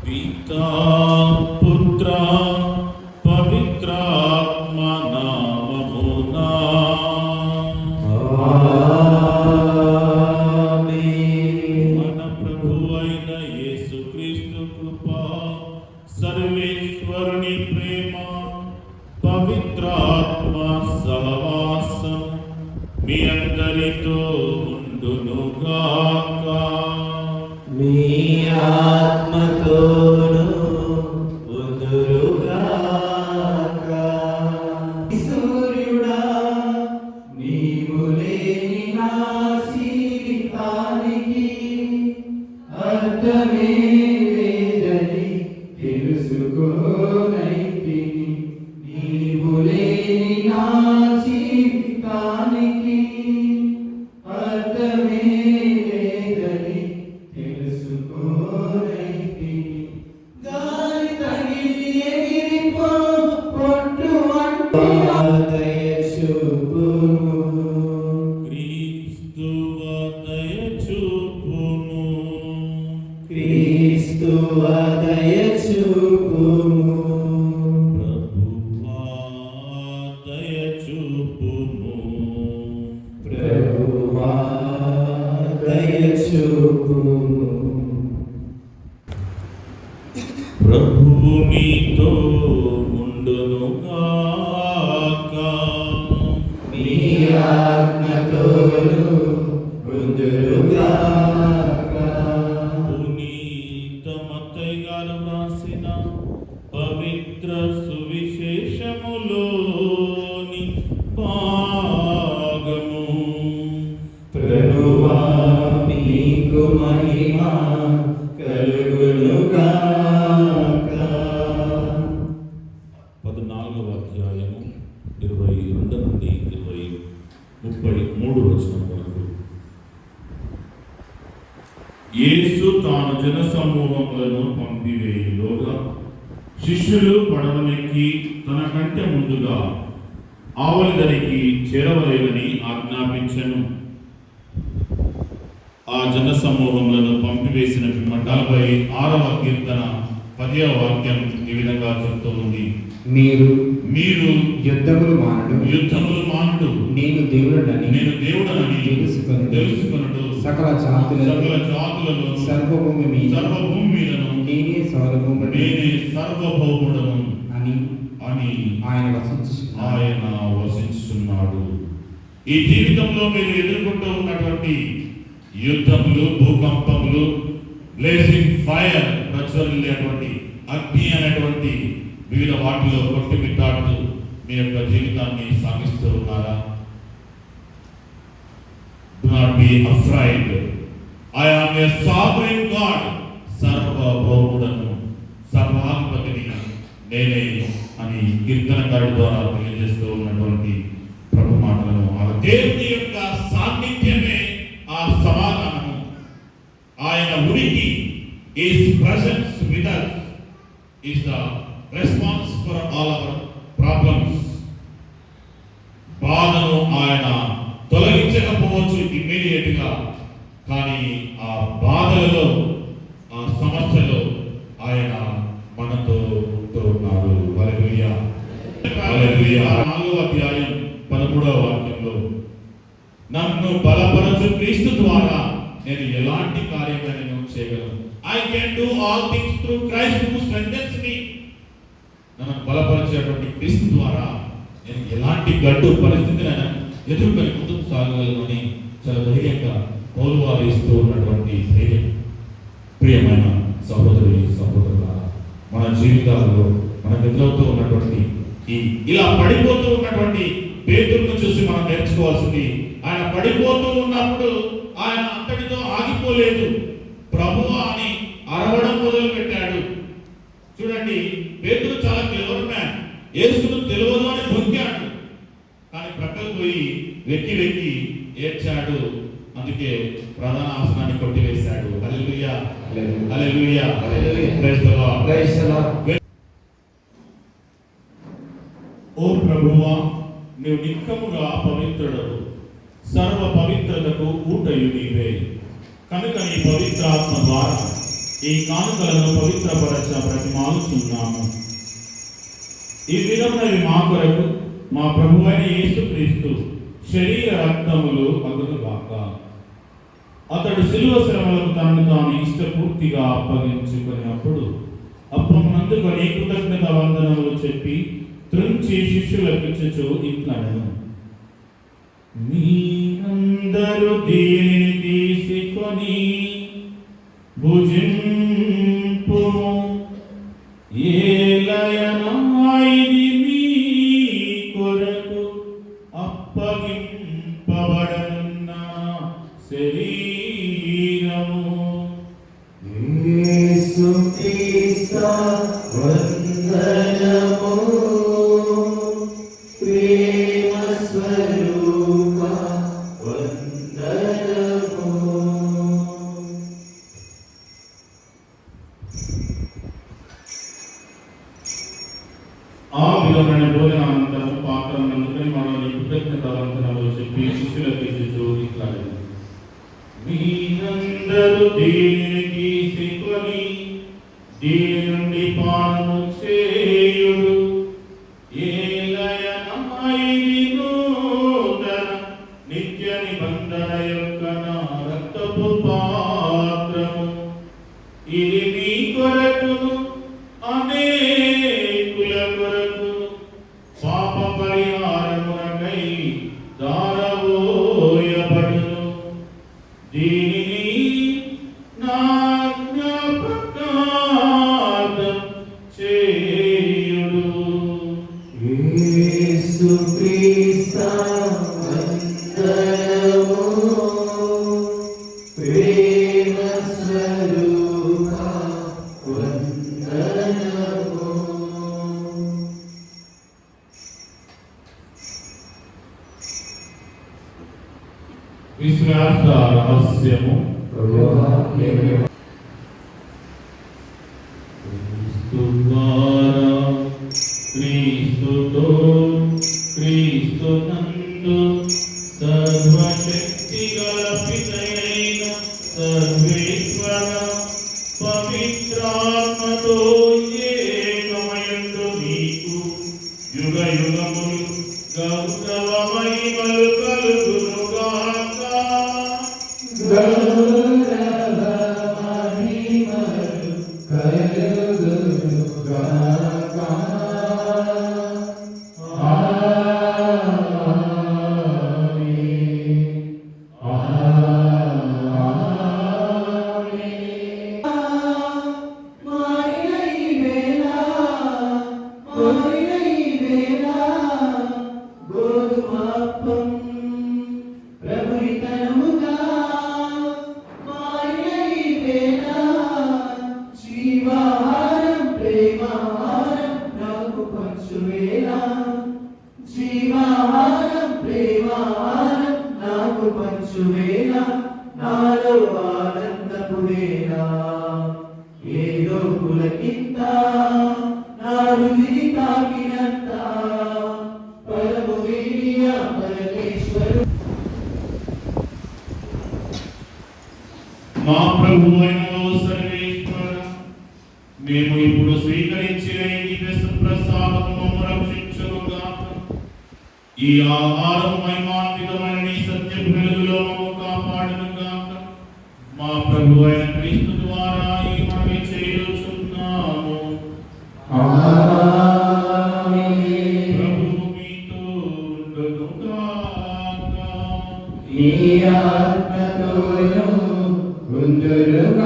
పితా పుత్ర పవిత్రాత్మ నామమునా మన ప్రభువైన యేసుక్రీస్తు కృప, సర్వేశ్వరుని ప్రేమ, పవిత్రాత్మ సహవాసం మీ అందరితో ఉండునుగాక. మీ ఆత్మతోను ఉండునుగాక. సూర్యుడా, నీవు లేని నా జీవితానికి అర్థమే లేదని తెలుసుకోనైతిని. నీవు లేని నా జీవితానికి అర్థమే లేదని తెలుసుకోనైతిని. గాలి తగిలి ఎగిరిపో పొట్టు దయ చూపుము. క్రీస్తువ దయ చూపుము. క్రీస్తువ దయ చూపుము. ప్రభువా దయ చూపుము. ప్రభువా దయ చూపుము. ప్రభువు మీతో ఉండునుగాక. మీ ఆత్మతోను ఉండునుగాక. పునీత మత్తయి గారు వ్రాసిన పవిత్ర సువిశేషములోని భాగము. ప్రభువా మీకు మహిమ కలుగునుగాక. 14వ అధ్యాయము 22 నుండి 33 వచనం వరకు. యేసు తాను జనసమూహములను పంపివేయులోగా శిష్యులు పడవలెక్కి తన కంటే ముందుగా ఆవలిదరికి చేరవలేదని ఆజ్ఞాపించెను. ఆ జనసమూహములను పంపివేసిన 46వ కీర్తన 10వ వాక్యం ఈ విధంగా చెప్తూ ఉంది. మీరు యుద్ధములు మానుడు నేను దేవుడనని తెలుసుకొనుడు సకల జాతులను సర్వభూమి మీదను నేనే సర్వభౌముడను అని ఆయన వసించుచున్నాడు. ఈ జీవితంలో మీరు ఎదుర్కొంటూ ఉన్నటువంటి యుద్ధములు, భూకంపములు, బ్లేజింగ్ ఫైర్, ప్రజ్వలిల్లేటువంటి అగ్ని అనేటువంటి వివిధ వాటిలో కొట్టుమిట్టాడుతూ మీ యొక్క జీవితాన్ని సాగిస్తూ ఉన్నారా? Do not be afraid. I am a sovereign God. సర్వభౌముడను, సర్వాధిపతిని నేనే అని కీర్తనకారుడి ద్వారా తెలియజేస్తూ ఉన్నటువంటి ప్రభు మాటలను, ఆ దేవుని యొక్క సాన్నిధ్యమే ఆ సమాధానము. ఆయన ఉనికి, His presence with us is the response for all our problems. బాధను ఆయన తొలగించకపోవచ్చు ఇమ్మీడియట్ గా, కానీ ఆ బాధలలో, ఆ సమస్యలో ఆయన మనతో ఉంటూ ఉన్నారు. హల్లెలూయా, హల్లెలూయా. 4వ అధ్యాయం 13వ వాక్యంలో, నన్ను బలపరచు క్రీస్తు ద్వారా నేను ఎలాంటి కార్యమైనా చేయగలను. I can do all things through Christ who strengthens me. నన్ను బలపరిచేటువంటి క్రీస్తు ద్వారా నేను ఎలాంటి గడ్డు పరిస్థితులను ఎదుర్కొని ముందుకు సాగగలను చాలా ధైర్యంగా పౌలు వారు ఇస్తూ ఉన్నటువంటి ధైర్యం. ప్రియమైన సహోదరి సహోదరులారా, మన జీవితాల్లో మనకు ఎదురవుతూ ఉన్నటువంటి ఇలా పడిపోతూ ఉన్నటువంటి పేతురును చూసి మనం నేర్చుకోవాల్సింది, ఆయన పడిపోతూ ఉన్నప్పుడు ఆయన అంతటితో ఆగిపోలేదు. ప్రభువా అని అరవడం మొదలు పెట్టాడు. చూడండి, పేతురు చాలా క్లెవర్ మ్యాన్. యేసును తెలియదు అని బొంకాడు, కానీ ప్రక్కకు పోయి వెక్కి వెక్కి ఏడ్చాడు. అందుకే ప్రధాన ఆసనాన్ని కొట్టివేశాడు. Hallelujah, hallelujah, praise the Lord, praise the Lord. ఓ ప్రభువా, నీవు నిత్యముగా పవిత్రుడవు, సర్వ పవిత్రతకు ఊటయు నీవే. కనుక నీ పవిత్రాత్మ ద్వారా ఈ కానుకలను పవిత్రపరచ ప్రతిమాలుచున్నాము. ఈ విధమైనవి మా కొరకు మా ప్రభువైన యేసుక్రీస్తు శరీర రక్తములు అగునుగాక. అతడు శిలువ శ్రమలకు తనను తాను ఇష్టపూర్తిగా అప్పగించుకున్నప్పుడు అప్పమునందుకొని కృతజ్ఞత వందనములు చెప్పి త్రుంచి శిష్యులకిచ్చుచు ఇట్లనెను: మీరందరూ దీనిని తీసుకొని భుజింపుము. ఏలయనా ఇది మీ కొరకు అప్పగింపబడనున్న శరీరము. యేసుక్రీస్తు వందనము. ప్రేమ స్వరూప వందనము. ఆ విధమైన భోజనానంతరం పాత్రను అందుకని మనం కృతజ్ఞత వందనములు చెప్పి శిష్యులకు ఇచ్చుచు ఇట్లనెను: మీరందరూ దీనిని తీసుకొని దీని నుండి పానము చేయుడు. ఏలయనా ఇది నూతన నిత్య నిబంధన యొక్క నా రక్తపు పాత్రము. ఇది మీ కొరకును అనేకుల కొరకును పాప పరిహారమునకై దారవోయబడును. దీనిని నా జ్ఞాపకార్థం చేయుడు. యేసుక్రీస్తు వందనము. ప్రేమ స్వరూప వందనము. విశ్వాస రహస్యము. క్రీస్తు ద్వారా క్రీస్తుతో క్రీస్తునందు సర్వశక్తి గల పితయైన సర్వేశ్వర పవిత్రాత్మతో ఏకమయుండు మీకు యుగ యుగములు గౌరవ మహిమలు కలుగునుగాక. గౌరవ మహిమలు కలుగునుగాక. జీవాహారం ప్రేమాహారం నాకు పంచువేళ, నాలో ఆనందపువేళ. ఏదో పులకింత నా హృది తాకినంత పరము వీర్య పరమేశ్వరు. మా ప్రభువైన సర్వేశ్వర, మేము ఇప్పుడు స్వీకరించిన ఈ దివ్య సుప్రసాదము రక్షించుగాక. ఈ ఆహారం మహిమాన్వితమైన నీ సత్య వెలుగులో మమ్ము కాపాడునుగాక. మా ప్రభువైన క్రీస్తు ద్వారా ఈ మనవి చేయుచున్నాము. ఆమేన్. ప్రభువు మీతో ఉండునుగాక. నీ ఆత్మతోను ఉండునుగాక.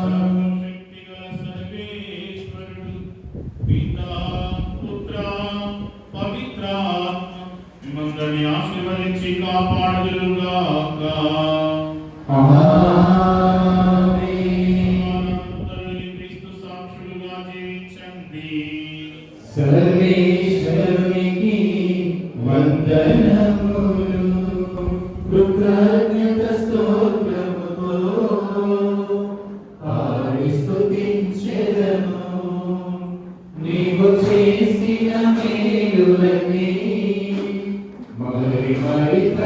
సర్వశక్తిగల సర్వేశ్వరుడు పితా పుత్ర పవిత్రాత్మ మిమ్మల్ని ఆశీర్వదించి కాపాడుదురుగాక. ఆమేన్. క్రీస్తు సాక్షులుగా జీవించండి. సర్వేశ్వరునికి వందనములు. కృతజ్ఞత స్తోత్రముతో పాడి స్తుతించెదము. నీవు చేసిన మేలులన్నీ పరిమళిత